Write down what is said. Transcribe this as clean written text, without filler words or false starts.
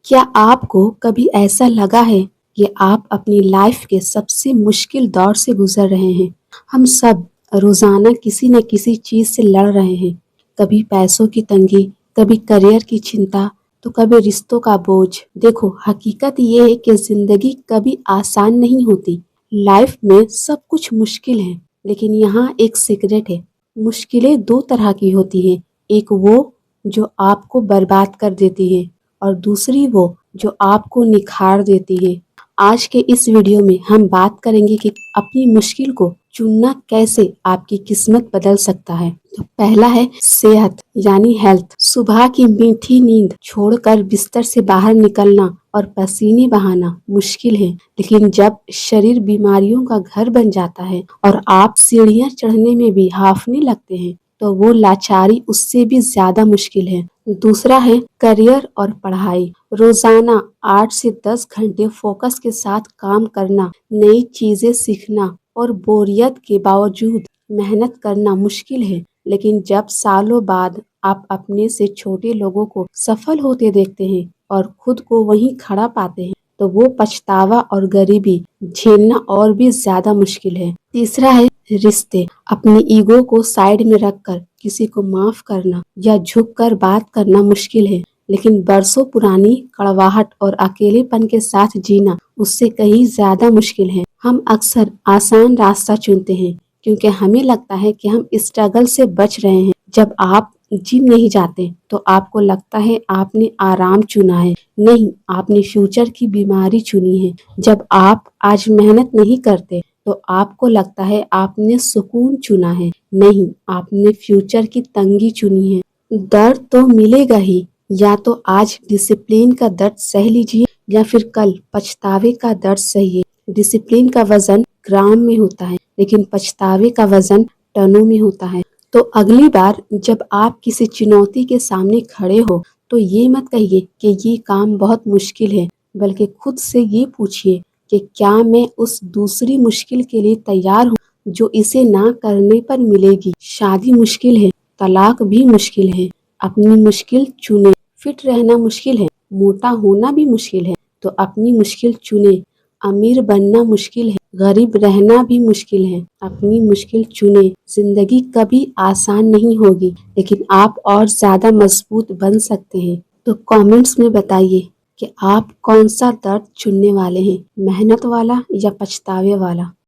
क्या आपको कभी ऐसा लगा है कि आप अपनी लाइफ के सबसे मुश्किल दौर से गुजर रहे हैं? हम सब रोजाना किसी न किसी चीज से लड़ रहे हैं। कभी पैसों की तंगी, कभी करियर की चिंता, तो कभी रिश्तों का बोझ। देखो, हकीकत ये है कि जिंदगी कभी आसान नहीं होती। लाइफ में सब कुछ मुश्किल है, लेकिन यहाँ एक सीक्रेट है। मुश्किलें दो तरह की होती हैं। एक वो जो आपको बर्बाद कर देती है, और दूसरी वो जो आपको निखार देती है। आज के इस वीडियो में हम बात करेंगे कि अपनी मुश्किल को चुनना कैसे आपकी किस्मत बदल सकता है। तो पहला है सेहत यानी हेल्थ। सुबह की मीठी नींद छोड़कर बिस्तर से बाहर निकलना और पसीने बहाना मुश्किल है, लेकिन जब शरीर बीमारियों का घर बन जाता है और आप सीढ़ियां चढ़ने में भी हांफने लगते हैं, तो वो लाचारी उससे भी ज्यादा मुश्किल है। दूसरा है करियर और पढ़ाई। रोजाना 8 से 10 घंटे फोकस के साथ काम करना, नई चीजें सीखना और बोरियत के बावजूद मेहनत करना मुश्किल है, लेकिन जब सालों बाद आप अपने से छोटे लोगों को सफल होते देखते हैं और खुद को वहीं खड़ा पाते हैं, तो वो पछतावा और गरीबी झेलना और भी ज्यादा मुश्किल है। तीसरा है रिश्ते। अपनी ईगो को साइड में रखकर किसी को माफ करना या झुककर बात करना मुश्किल है, लेकिन बरसों पुरानी कड़वाहट और अकेलेपन के साथ जीना उससे कहीं ज्यादा मुश्किल है। हम अक्सर आसान रास्ता चुनते हैं क्योंकि हमें लगता है कि हम स्ट्रगल से बच रहे हैं। जब आप जिम नहीं जाते तो आपको लगता है आपने आराम चुना है। नहीं, आपने फ्यूचर की बीमारी चुनी है। जब आप आज मेहनत नहीं करते तो आपको लगता है आपने सुकून चुना है। नहीं, आपने फ्यूचर की तंगी चुनी है। दर्द तो मिलेगा ही, या तो आज डिसिप्लिन का दर्द सह लीजिए या फिर कल पछतावे का दर्द सहिए। डिसिप्लिन का वजन ग्राम में होता है, लेकिन पछतावे का वजन टनों में होता है। तो अगली बार जब आप किसी चुनौती के सामने खड़े हो, तो ये मत कहिए कि ये काम बहुत मुश्किल है, बल्कि खुद से ये पूछिए कि क्या मैं उस दूसरी मुश्किल के लिए तैयार हूँ जो इसे ना करने पर मिलेगी। शादी मुश्किल है, तलाक भी मुश्किल है। अपनी मुश्किल चुने। फिट रहना मुश्किल है, मोटा होना भी मुश्किल है, तो अपनी मुश्किल चुने। अमीर बनना मुश्किल है, गरीब रहना भी मुश्किल है। अपनी मुश्किल चुने। जिंदगी कभी आसान नहीं होगी, लेकिन आप और ज्यादा मजबूत बन सकते हैं। तो कमेंट्स में बताइए कि आप कौन सा दर्द चुनने वाले हैं, मेहनत वाला या पछतावे वाला।